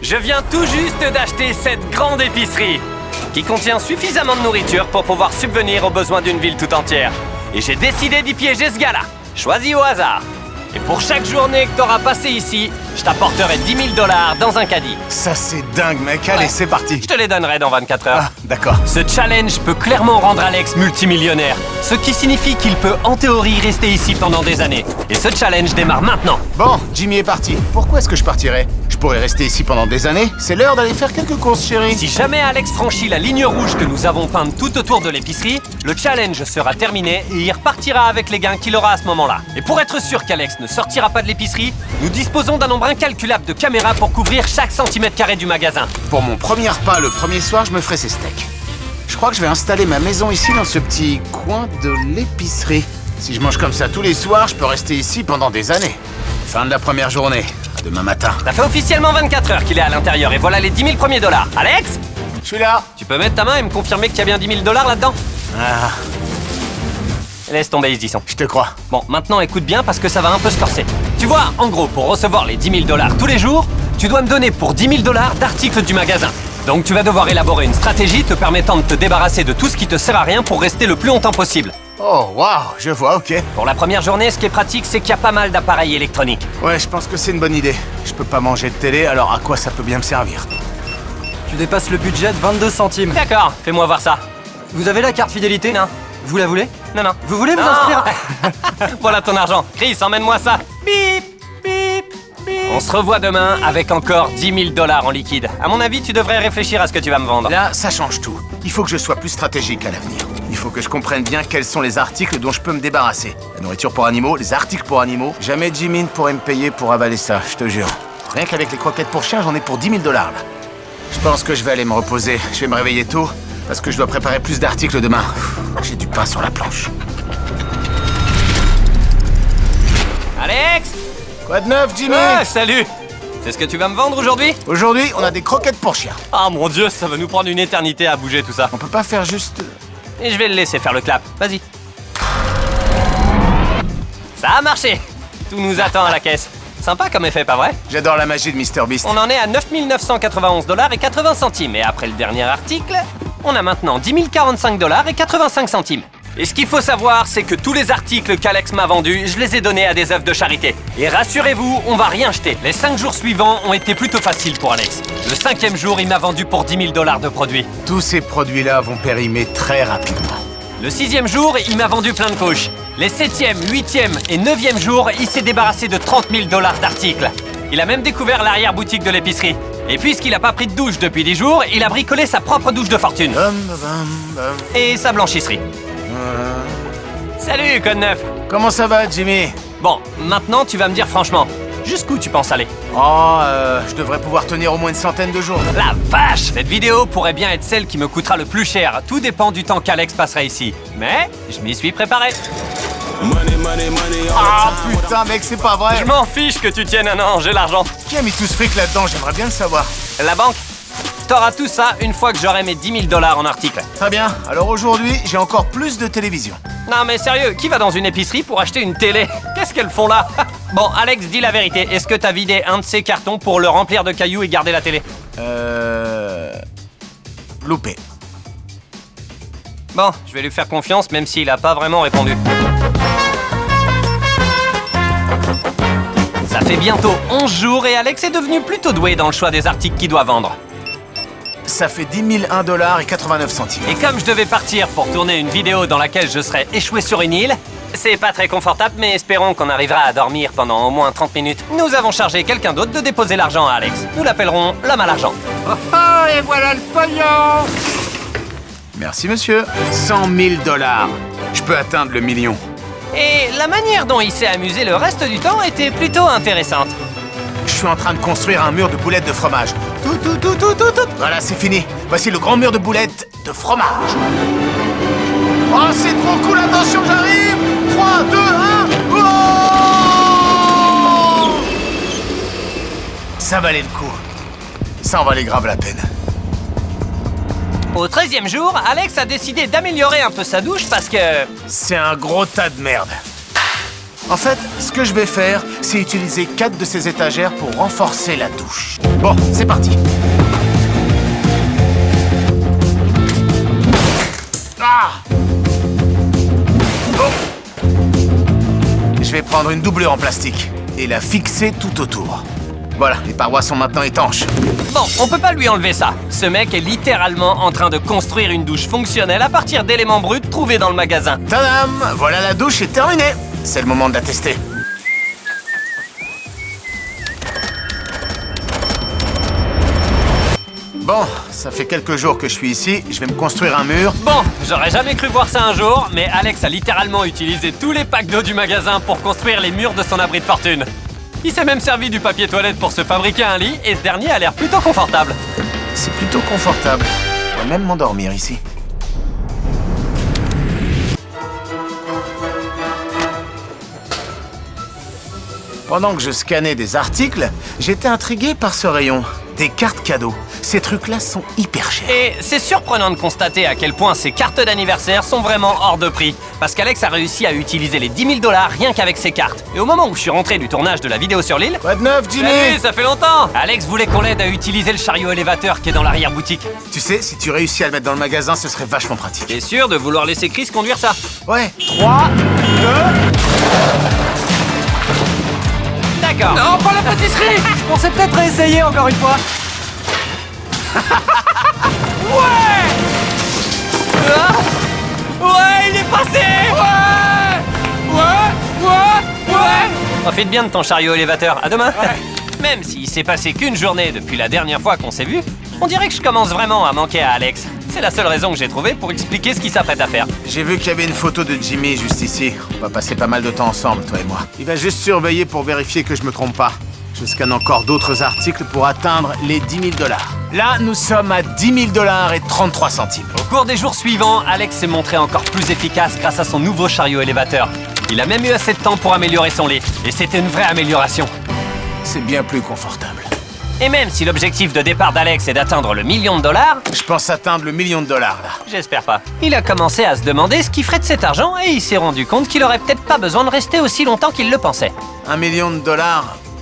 Je viens tout juste d'acheter cette grande épicerie qui contient suffisamment de nourriture pour pouvoir subvenir aux besoins d'une ville tout entière. Et j'ai décidé d'y piéger ce gars-là, choisi au hasard. Et pour chaque journée que t'auras passé ici, je t'apporterai 10 000 $ dans un caddie. Ça c'est dingue mec, allez c'est parti. Je te les donnerai dans 24 heures. Ah, d'accord. Ce challenge peut clairement rendre Alex multimillionnaire, ce qui signifie qu'il peut en théorie rester ici pendant des années. Et ce challenge démarre maintenant. Bon, Jimmy est parti. Pourquoi est-ce que je partirais? Je pourrais rester ici pendant des années. C'est l'heure d'aller faire quelques courses, chérie. Si jamais Alex franchit la ligne rouge que nous avons peinte tout autour de l'épicerie, le challenge sera terminé et il repartira avec les gains qu'il aura à ce moment-là. Et pour être sûr qu'Alex ne sortira pas de l'épicerie, nous disposons d'un nombre incalculable de caméras pour couvrir chaque centimètre carré du magasin. Pour mon premier repas le premier soir, je me ferai ces steaks. Je crois que je vais installer ma maison ici dans ce petit coin de l'épicerie. Si je mange comme ça tous les soirs, je peux rester ici pendant des années. Fin de la première journée. À demain matin. Ça fait officiellement 24 heures qu'il est à l'intérieur et voilà les 10 000 premiers dollars. Alex, Je suis là. tu peux mettre ta main et me confirmer qu'il y a bien 10 000 $ là-dedans? Ah, Laisse tomber, ils y sont. je te crois. Bon, maintenant écoute bien parce que ça va un peu se corser. Tu vois, en gros, pour recevoir les 10 000 $ tous les jours, tu dois me donner pour 10 000 $ d'articles du magasin. Donc tu vas devoir élaborer une stratégie te permettant de te débarrasser de tout ce qui te sert à rien pour rester le plus longtemps possible. Oh, waouh, je vois, ok. Pour la première journée, ce qui est pratique, c'est qu'il y a pas mal d'appareils électroniques. Ouais, je pense que c'est une bonne idée. Je peux pas manger de télé, alors à quoi ça peut bien me servir? Tu dépasses le budget de 22 centimes. D'accord, fais-moi voir ça. Vous avez la carte fidélité? Non. Vous la voulez? Non, non. Vous voulez vous Non. inscrire? Voilà ton argent. Chris, emmène-moi ça. Bip, bip, bip. On se revoit demain avec encore 10 000 $ en liquide. À mon avis, tu devrais réfléchir à ce que tu vas me vendre. Là, ça change tout. Il faut que je sois plus stratégique à l'avenir. Il faut que je comprenne bien quels sont les articles dont je peux me débarrasser. La nourriture pour animaux, les articles pour animaux. Jamais Jimmy ne pourrait me payer pour avaler ça, je te jure. Rien qu'avec les croquettes pour chien, j'en ai pour 10 000 $ là. Je pense que je vais aller me reposer. Je vais me réveiller tôt, parce que je dois préparer plus d'articles demain. J'ai du pain sur la planche. Alex! Quoi de neuf, Jimmy? Ah, salut! C'est ce que tu vas me vendre aujourd'hui? Aujourd'hui, on a des croquettes pour chien. Ah mon dieu, ça va nous prendre une éternité à bouger tout ça. On peut pas faire juste... Et je vais le laisser faire le clap. Vas-y. Ça a marché! Tout nous attend à la caisse. Sympa comme effet, pas vrai? J'adore la magie de Mr Beast. On en est à 9 991 $ et 80 centimes. Et après le dernier article, on a maintenant 10 045 $ et 85 centimes. Et ce qu'il faut savoir, c'est que tous les articles qu'Alex m'a vendus, je les ai donnés à des œuvres de charité. Et rassurez-vous, on va rien jeter. Les 5 jours suivants ont été plutôt faciles pour Alex. Le 5e jour, il m'a vendu pour 10 000 $ de produits. Tous ces produits-là vont périmer très rapidement. Le 6e jour, il m'a vendu plein de couches. Les 7e, 8e et 9e jours, il s'est débarrassé de 30 000 $ d'articles. Il a même découvert l'arrière-boutique de l'épicerie. Et puisqu'il n'a pas pris de douche depuis 10 jours, il a bricolé sa propre douche de fortune. Et sa blanchisserie. Salut, code 9. Comment ça va, Jimmy? Bon, maintenant tu vas me dire franchement, jusqu'où tu penses aller? Oh, je devrais pouvoir tenir au moins une centaine de jours. La vache! Cette vidéo pourrait bien être celle qui me coûtera le plus cher. Tout dépend du temps qu'Alex passera ici. Mais je m'y suis préparé. Ah putain, mec, c'est pas vrai. Je m'en fiche que tu tiennes un an, j'ai l'argent. Qui a mis tout ce fric là-dedans? J'aimerais bien le savoir. La banque? T'auras tout ça une fois que j'aurai mes 10 000 $ en articles. Très bien. Alors aujourd'hui, j'ai encore plus de télévision. Non mais sérieux, qui va dans une épicerie pour acheter une télé? Qu'est-ce qu'elles font là? Bon, Alex, dis la vérité. Est-ce que t'as vidé un de ces cartons pour le remplir de cailloux et garder la télé? Loupé. Bon, je vais lui faire confiance même s'il a pas vraiment répondu. Ça fait bientôt 11 jours et Alex est devenu plutôt doué dans le choix des articles qu'il doit vendre. Ça fait 10 001 $ et 89 centimes. Et comme je devais partir pour tourner une vidéo dans laquelle je serais échoué sur une île, c'est pas très confortable, mais espérons qu'on arrivera à dormir pendant au moins 30 minutes. Nous avons chargé quelqu'un d'autre de déposer l'argent à Alex. Nous l'appellerons l'homme à l'argent. Oh, et voilà le pognon. Merci, monsieur. 100 000 $. Je peux atteindre le million. Et la manière dont il s'est amusé le reste du temps était plutôt intéressante. Je suis en train de construire un mur de boulettes de fromage. Tout. Voilà, c'est fini. Voici le grand mur de boulettes de fromage. Oh, c'est trop cool, attention, j'arrive. 3, 2, 1. Oh, ça valait le coup. Ça en valait grave la peine. Au 13e jour, Alex a décidé d'améliorer un peu sa douche parce que... C'est un gros tas de merde. En fait, ce que je vais faire, c'est utiliser 4 de ces étagères pour renforcer la douche. Bon, c'est parti. Ah! Oh! Je vais prendre une doublure en plastique et la fixer tout autour. Voilà, les parois sont maintenant étanches. Bon, on peut pas lui enlever ça. Ce mec est littéralement en train de construire une douche fonctionnelle à partir d'éléments bruts trouvés dans le magasin. Tadam! Voilà, la douche est terminée. C'est le moment de la tester. Bon, ça fait quelques jours que je suis ici. Je vais me construire un mur. Bon, j'aurais jamais cru voir ça un jour, mais Alex a littéralement utilisé tous les packs d'eau du magasin pour construire les murs de son abri de fortune. Il s'est même servi du papier toilette pour se fabriquer un lit, et ce dernier a l'air plutôt confortable. C'est plutôt confortable. Je vais même m'endormir ici. Pendant que je scannais des articles, j'étais intrigué par ce rayon. Des cartes cadeaux. Ces trucs-là sont hyper chers. Et c'est surprenant de constater à quel point ces cartes d'anniversaire sont vraiment hors de prix. Parce qu'Alex a réussi à utiliser les 10 000 $ rien qu'avec ses cartes. Et au moment où je suis rentré du tournage de la vidéo sur l'île... Quoi de neuf, Jimmy? Salut, ça fait longtemps! Alex voulait qu'on l'aide à utiliser le chariot élévateur qui est dans l'arrière-boutique. Tu sais, si tu réussis à le mettre dans le magasin, ce serait vachement pratique. T'es sûr de vouloir laisser Chris conduire ça? Ouais. 3, 2... D'accord. Non, pas la pâtisserie. Je pensais peut-être réessayer encore une fois. Ouais! Ah! Ouais, il est passé! Ouais! Profite bien de ton chariot élévateur. À demain. Même s'il s'est passé qu'une journée depuis la dernière fois qu'on s'est vu, on dirait que je commence vraiment à manquer à Alex. C'est la seule raison que j'ai trouvée pour expliquer ce qu'il s'apprête à faire. J'ai vu qu'il y avait une photo de Jimmy juste ici. On va passer pas mal de temps ensemble, toi et moi. Il va juste surveiller pour vérifier que je me trompe pas. Je scanne encore d'autres articles pour atteindre les 10 000 $. Là, nous sommes à 10 000 $ et 33 centimes. Au cours des jours suivants, Alex s'est montré encore plus efficace grâce à son nouveau chariot élévateur. Il a même eu assez de temps pour améliorer son lit. Et c'était une vraie amélioration. C'est bien plus confortable. Et même si l'objectif de départ d'Alex est d'atteindre le $1 million, Je pense atteindre le $1 million, là. j'espère pas. Il a commencé à se demander ce qu'il ferait de cet argent et il s'est rendu compte qu'il aurait peut-être pas besoin de rester aussi longtemps qu'il le pensait. $1 million,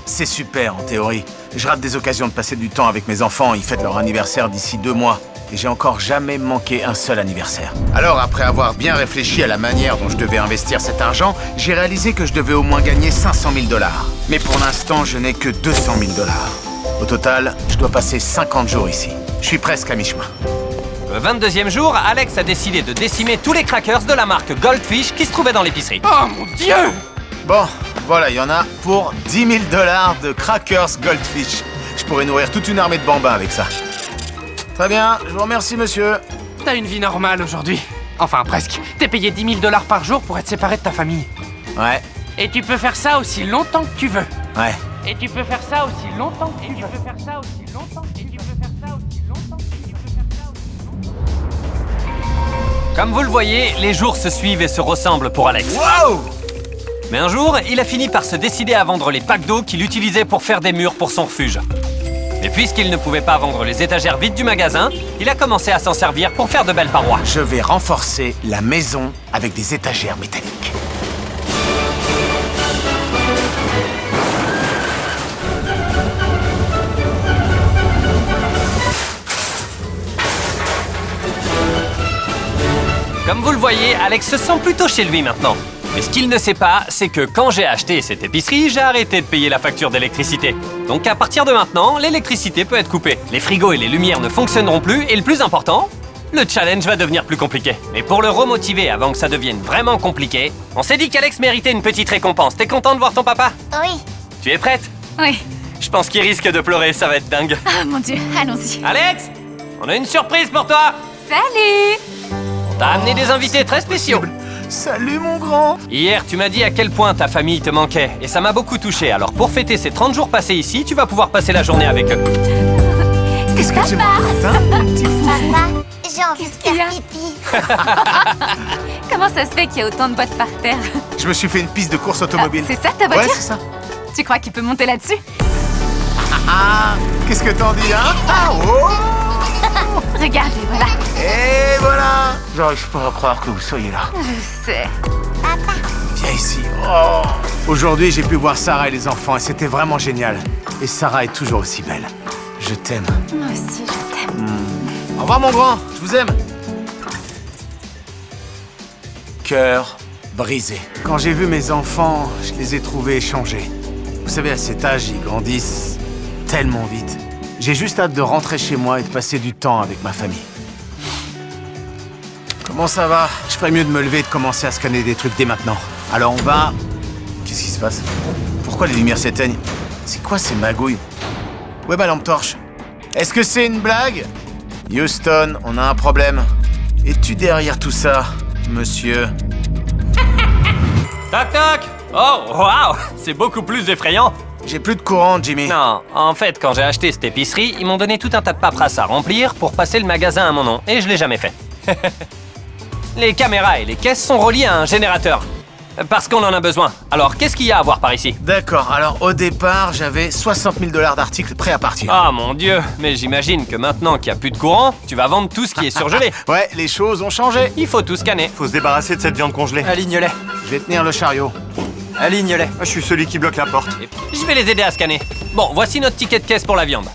c'est super en théorie. Je rate des occasions de passer du temps avec mes enfants. Ils fêtent leur anniversaire d'ici 2 mois. Et j'ai encore jamais manqué un seul anniversaire. Alors, après avoir bien réfléchi à la manière dont je devais investir cet argent, j'ai réalisé que je devais au moins gagner 500 000 $. Mais pour l'instant, je n'ai que 200 000 $. Au total, je dois passer 50 jours ici. Je suis presque à mi-chemin. Le 22e jour, Alex a décidé de décimer tous les crackers de la marque Goldfish qui se trouvaient dans l'épicerie. Oh mon Dieu! Bon, voilà, il y en a pour 10 000 $ de crackers Goldfish. Je pourrais nourrir toute une armée de bambins avec ça. Très bien, je vous remercie, monsieur. T'as une vie normale aujourd'hui. Enfin, presque. T'es payé 10 000 $ par jour pour être séparé de ta famille. Ouais, Et tu peux faire ça aussi longtemps que tu veux. ouais. Et tu peux faire ça aussi longtemps que tu veux. Et tu peux faire ça aussi longtemps. Et tu peux faire ça aussi longtemps. Et tu peux faire ça aussi longtemps. Comme vous le voyez, les jours se suivent et se ressemblent pour Alex. Wow! Mais un jour, il a fini par se décider à vendre les packs d'eau qu'il utilisait pour faire des murs pour son refuge. Et puisqu'il ne pouvait pas vendre les étagères vides du magasin, il a commencé à s'en servir pour faire de belles parois. Je vais renforcer la maison avec des étagères métalliques. Comme vous le voyez, Alex se sent plutôt chez lui maintenant. Mais ce qu'il ne sait pas, c'est que quand j'ai acheté cette épicerie, j'ai arrêté de payer la facture d'électricité. Donc à partir de maintenant, l'électricité peut être coupée. Les frigos et les lumières ne fonctionneront plus et le plus important, le challenge va devenir plus compliqué. Mais pour le remotiver avant que ça devienne vraiment compliqué, on s'est dit qu'Alex méritait une petite récompense. T'es content de voir ton papa? Oui. Tu es prête? Oui. Je pense qu'il risque de pleurer, ça va être dingue. Ah mon Dieu, allons-y. Alex, on a une surprise pour toi. Salut! On t'a amené des invités très spéciaux. Salut, mon grand! Hier, tu m'as dit à quel point ta famille te manquait, et ça m'a beaucoup touché. Alors pour fêter ces 30 jours passés ici, tu vas pouvoir passer la journée avec eux. Qu'est-ce que tu m'as mon petit fou? Papa, j'ai envie de qu'il y a faire pipi. Comment ça se fait qu'il y a autant de boîtes par terre? Je me suis fait une piste de course automobile. C'est ça ta Ouais, voiture? c'est ça. Tu crois qu'il peut monter là-dessus? Ah, qu'est-ce que t'en dis, hein? Ah, oh! Regardez, voilà. Et voilà! J'arrive pas à croire que vous soyez là. Je sais. Papa, Viens ici. Oh. Aujourd'hui, j'ai pu voir Sarah et les enfants et c'était vraiment génial. Et Sarah est toujours aussi belle. Je t'aime. Moi aussi, je t'aime. Au revoir, mon grand. Je vous aime. Cœur brisé. Quand j'ai vu mes enfants, je les ai trouvés changés. Vous savez, à cet âge, ils grandissent tellement vite. J'ai juste hâte de rentrer chez moi et de passer du temps avec ma famille. Comment ça va? Je ferais mieux de me lever et de commencer à scanner des trucs dès maintenant. Alors on va... Qu'est-ce qui se passe? Pourquoi les lumières s'éteignent? C'est quoi ces magouilles? Où est ma lampe torche? Est-ce que c'est une blague? Houston, on a un problème. Es-tu derrière tout ça, monsieur? Toc toc! Oh, waouh! C'est beaucoup plus effrayant! J'ai plus de courant, Jimmy. Non, en fait, quand j'ai acheté cette épicerie, ils m'ont donné tout un tas de paperasse à remplir pour passer le magasin à mon nom, et je l'ai jamais fait. Les caméras et les caisses sont reliées à un générateur. Parce qu'on en a besoin. Alors, qu'est-ce qu'il y a à voir par ici? D'accord, alors au départ, j'avais 60 000 $ d'articles prêts à partir. Ah mon Dieu! Mais j'imagine que maintenant qu'il n'y a plus de courant, tu vas vendre tout ce qui est surgelé. Ouais, les choses ont changé. Il faut tout scanner. Faut se débarrasser de cette viande congelée. Aligne-les. Je vais tenir le chariot. Aligne-les. Moi, je suis celui qui bloque la porte. Et je vais les aider à scanner. Bon, voici notre ticket de caisse pour la viande.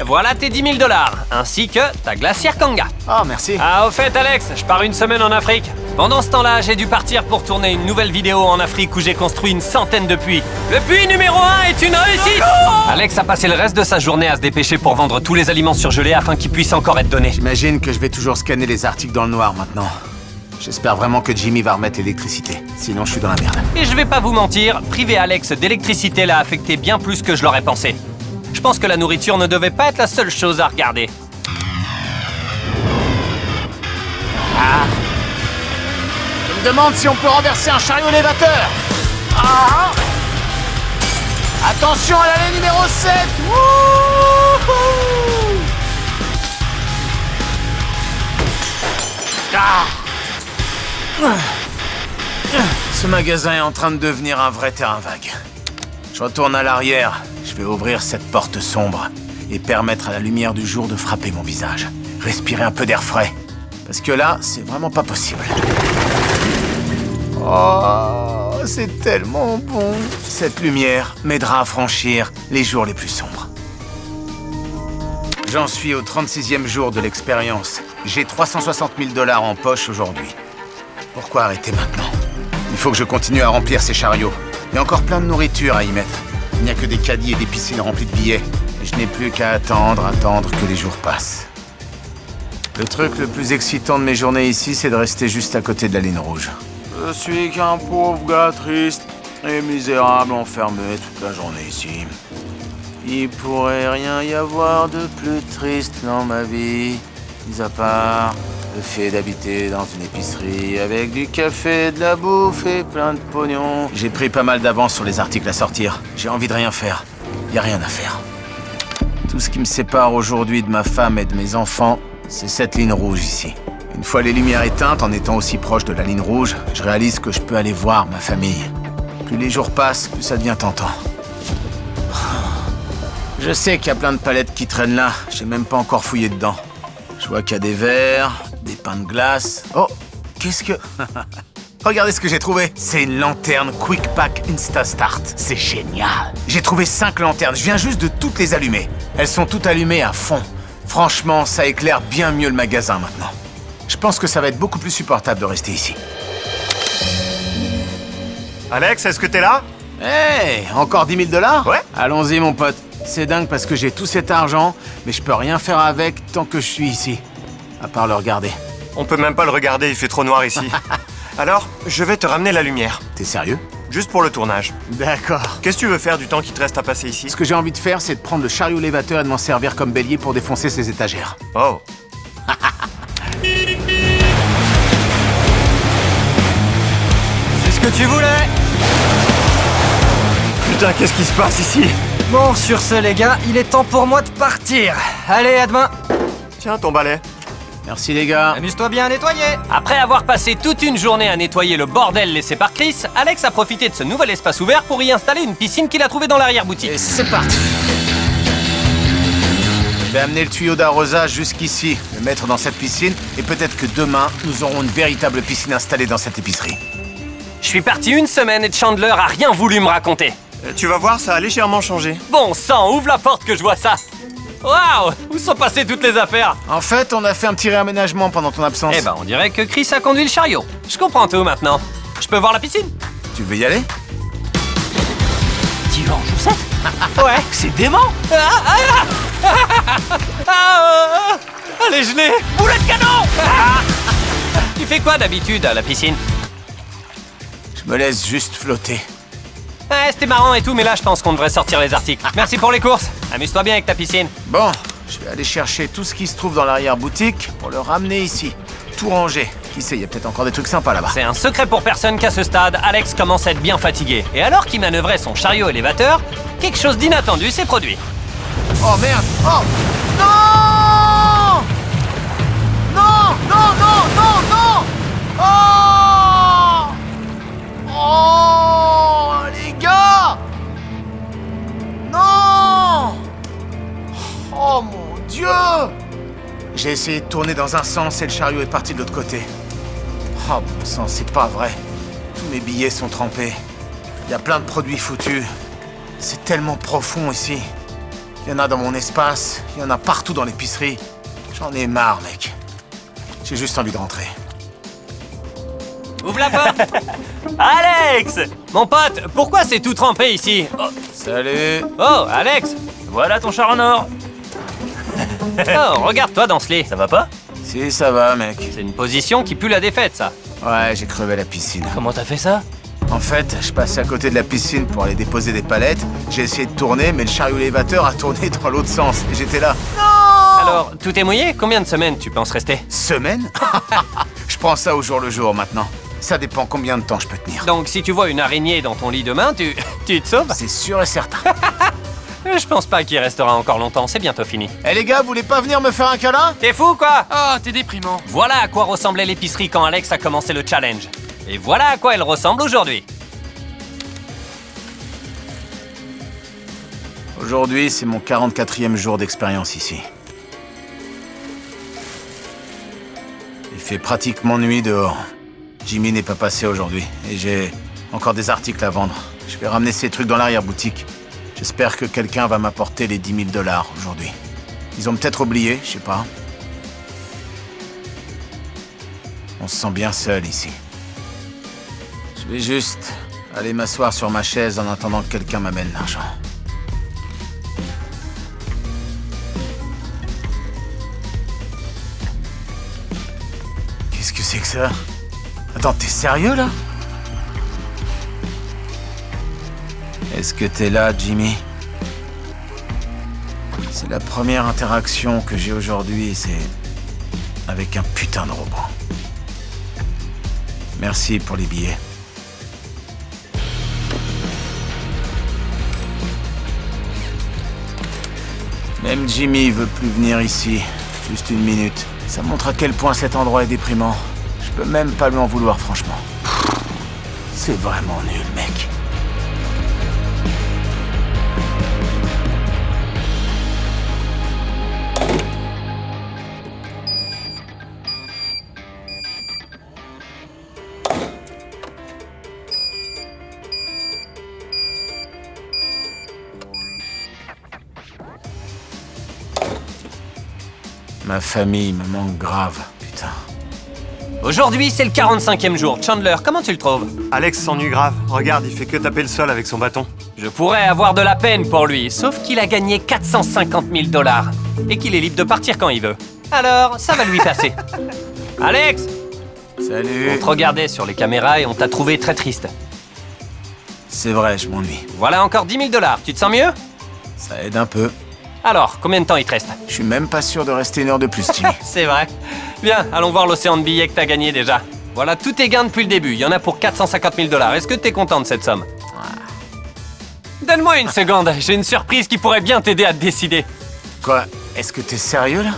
Voilà tes 10 000 $, ainsi que ta glacière Kanga. Ah, merci. Ah, au fait, Alex, je pars une semaine en Afrique. Pendant ce temps-là, j'ai dû partir pour tourner une nouvelle vidéo en Afrique où j'ai construit une centaine de puits. Le puits numéro 1 est une réussite! Alex a passé le reste de sa journée à se dépêcher pour vendre tous les aliments surgelés afin qu'ils puissent encore être donnés. J'imagine que je vais toujours scanner les articles dans le noir maintenant. J'espère vraiment que Jimmy va remettre l'électricité. Sinon, je suis dans la merde. Et je vais pas vous mentir, priver Alex d'électricité l'a affecté bien plus que je l'aurais pensé. Je pense que la nourriture ne devait pas être la seule chose à regarder. Je me demande si on peut renverser un chariot élévateur. Ah. Attention à l'allée numéro 7. Wouhou. Ce magasin est en train de devenir un vrai terrain vague. Je retourne à l'arrière. Je vais ouvrir cette porte sombre et permettre à la lumière du jour de frapper mon visage. Respirer un peu d'air frais. Parce que là, c'est vraiment pas possible. Oh, c'est tellement bon. Cette lumière m'aidera à franchir les jours les plus sombres. J'en suis au 36e jour de l'expérience. J'ai 360 000 $ en poche aujourd'hui. Pourquoi arrêter maintenant? Il faut que je continue à remplir ces chariots. Il y a encore plein de nourriture à y mettre. Il n'y a que des caddies et des piscines remplies de billets. Et je n'ai plus qu'à attendre que les jours passent. Le truc le plus excitant de mes journées ici, c'est de rester juste à côté de la ligne rouge. Je suis qu'un pauvre gars triste et misérable enfermé toute la journée ici. Il pourrait rien y avoir de plus triste dans ma vie, mis à part le fait d'habiter dans une épicerie avec du café, de la bouffe et plein de pognon. J'ai pris pas mal d'avance sur les articles à sortir. J'ai envie de rien faire. Y a rien à faire. Tout ce qui me sépare aujourd'hui de ma femme et de mes enfants, c'est cette ligne rouge ici. Une fois les lumières éteintes, en étant aussi proche de la ligne rouge, je réalise que je peux aller voir ma famille. Plus les jours passent, plus ça devient tentant. Je sais qu'il y a plein de palettes qui traînent là. J'ai même pas encore fouillé dedans. Je vois qu'il y a des verres, des pains de glace. Oh, qu'est-ce que... Regardez ce que j'ai trouvé. C'est une lanterne Quick Pack Insta Start. C'est génial. J'ai trouvé 5 lanternes. Je viens juste de toutes les allumer. Elles sont toutes allumées à fond. Franchement, ça éclaire bien mieux le magasin maintenant. Je pense que ça va être beaucoup plus supportable de rester ici. Alex, est-ce que t'es là? Hey, encore 10 000 $? Ouais. Allons-y, mon pote. C'est dingue parce que j'ai tout cet argent, mais je peux rien faire avec tant que je suis ici. À part le regarder. On peut même pas le regarder, il fait trop noir ici. Alors, je vais te ramener la lumière. T'es sérieux? Juste pour le tournage. D'accord. Qu'est-ce que tu veux faire du temps qui te reste à passer ici? Ce que j'ai envie de faire, c'est de prendre le chariot élévateur et de m'en servir comme bélier pour défoncer ces étagères. Oh. C'est ce que tu voulais. Putain, qu'est-ce qui se passe ici? Bon, sur ce, les gars, il est temps pour moi de partir. Allez, à demain. Tiens, ton balai. Merci les gars. Amuse-toi bien à nettoyer. Après avoir passé toute une journée à nettoyer le bordel laissé par Chris, Alex a profité de ce nouvel espace ouvert pour y installer une piscine qu'il a trouvée dans l'arrière-boutique. Et c'est parti. Je vais amener le tuyau d'arrosage jusqu'ici, le mettre dans cette piscine, et peut-être que demain, nous aurons une véritable piscine installée dans cette épicerie. Je suis parti une semaine et Chandler a rien voulu me raconter. Tu vas voir, ça a légèrement changé. Bon sang, ouvre la porte que je vois ça. Waouh, où sont passées toutes les affaires? En fait, on a fait un petit réaménagement pendant ton absence. Eh ben, on dirait que Chris a conduit le chariot. Je comprends tout maintenant. Je peux voir la piscine? Tu veux y aller? Tu vas en chaussette? Ouais. C'est dément. Elle est gelée. Boulet de canon. Tu fais quoi d'habitude à la piscine? Je me laisse juste flotter. Ouais, c'était marrant et tout, mais là, je pense qu'on devrait sortir les articles. Merci pour les courses. Amuse-toi bien avec ta piscine. Bon, je vais aller chercher tout ce qui se trouve dans l'arrière-boutique pour le ramener ici. Tout rangé. Qui sait, il y a peut-être encore des trucs sympas là-bas. C'est un secret pour personne qu'à ce stade, Alex commence à être bien fatigué. Et alors qu'il manœuvrait son chariot élévateur, quelque chose d'inattendu s'est produit. Oh merde! Oh! Non! Non! Non! Non! Non! Non! Oh! Oh! Les gars! Non! Oh mon Dieu! J'ai essayé de tourner dans un sens et le chariot est parti de l'autre côté. Oh bon sang, c'est pas vrai. Tous mes billets sont trempés. Il y a plein de produits foutus. C'est tellement profond ici. Il y en a dans mon espace, il y en a partout dans l'épicerie. J'en ai marre, mec. J'ai juste envie de rentrer. Ouvre la porte. Alex! Mon pote, pourquoi c'est tout trempé ici? Oh, Salut! oh, Alex! Voilà ton char en or. Oh, regarde-toi dans ce lit. Ça va pas? Si, ça va, mec. C'est une position qui pue la défaite, ça. Ouais, j'ai crevé la piscine. Comment t'as fait ça? En fait, je passais à côté de la piscine pour aller déposer des palettes. J'ai essayé de tourner, mais le chariot élévateur a tourné dans l'autre sens. Et j'étais là. Non! Alors, tout est mouillé? Combien de semaines tu penses rester? Semaine? Je prends ça au jour le jour maintenant. Ça dépend combien de temps je peux tenir. Donc, si tu vois une araignée dans ton lit demain, tu te sauves? C'est sûr et certain. Je pense pas qu'il restera encore longtemps, c'est bientôt fini. Eh les gars, vous voulez pas venir me faire un câlin? T'es fou, quoi? Ah, t'es déprimant. Voilà à quoi ressemblait l'épicerie quand Alex a commencé le challenge. Et voilà à quoi elle ressemble aujourd'hui. Aujourd'hui, c'est mon 44e jour d'expérience ici. Il fait pratiquement nuit dehors. Jimmy n'est pas passé aujourd'hui et j'ai encore des articles à vendre. Je vais ramener ces trucs dans l'arrière-boutique. J'espère que quelqu'un va m'apporter les 10 000 $ aujourd'hui. Ils ont peut-être oublié, je sais pas. On se sent bien seul ici. Je vais juste aller m'asseoir sur ma chaise en attendant que quelqu'un m'amène l'argent. Qu'est-ce que c'est que ça? Attends, t'es sérieux là? Est-ce que t'es là, Jimmy? C'est la première interaction que j'ai aujourd'hui, c'est avec un putain de robot. Merci pour les billets. Même Jimmy veut plus venir ici. Juste une minute. Ça montre à quel point cet endroit est déprimant. Je peux même pas lui en vouloir, franchement. C'est vraiment nul, mec. Ma famille me manque grave, putain. Aujourd'hui, c'est le 45e jour. Chandler, comment tu le trouves? Alex s'ennuie grave. Regarde, il fait que taper le sol avec son bâton. Je pourrais avoir de la peine pour lui, sauf qu'il a gagné 450 000 $ et qu'il est libre de partir quand il veut. Alors, ça va lui passer. Alex, Salut. on te regardait sur les caméras et on t'a trouvé très triste. C'est vrai, je m'ennuie. Voilà encore 10 000 $. Tu te sens mieux? Ça aide un peu. Alors, combien de temps il te reste? Je suis même pas sûr de rester une heure de plus, Jimmy. C'est vrai. Bien, allons voir l'océan de billets que t'as gagné déjà. Voilà tous tes gains depuis le début. Il y en a pour 450 000 $. Est-ce que t'es content de cette somme? Donne-moi une seconde. J'ai une surprise qui pourrait bien t'aider à te décider. Quoi? Est-ce que t'es sérieux, là?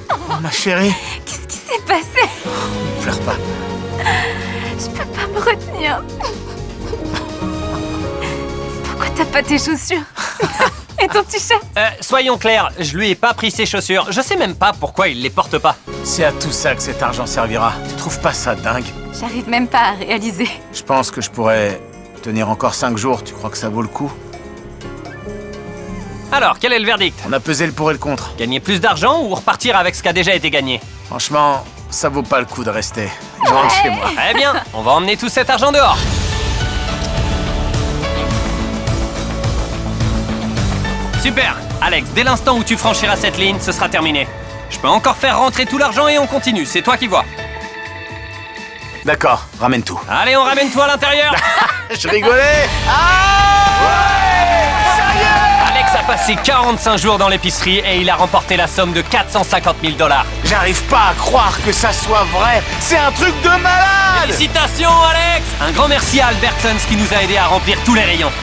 Oh, ma chérie. Qu'est-ce qui s'est passé? Pleure pas. Je peux pas me retenir. Pourquoi t'as pas tes chaussures? Et ton t-shirt? Soyons clairs, je lui ai pas pris ses chaussures. Je sais même pas pourquoi il les porte pas. C'est à tout ça que cet argent servira. Tu trouves pas ça dingue? J'arrive même pas à réaliser. Je pense que je pourrais tenir encore 5 jours. Tu crois que ça vaut le coup? Alors, quel est le verdict? On a pesé le pour et le contre. Gagner plus d'argent ou repartir avec ce qui a déjà été gagné? Franchement, ça vaut pas le coup de rester. Je rentre chez moi. Très bien, on va emmener tout cet argent dehors. Super. Alex, dès l'instant où tu franchiras cette ligne, ce sera terminé. Je peux encore faire rentrer tout l'argent et on continue, c'est toi qui vois. D'accord, ramène tout. Allez, on ramène tout à l'intérieur. Je rigolais. Alex a passé 45 jours dans l'épicerie et il a remporté la somme de 450 000 $. J'arrive pas à croire que ça soit vrai. C'est un truc de malade. Félicitations, Alex. Un grand merci à Albertsons qui nous a aidés à remplir tous les rayons.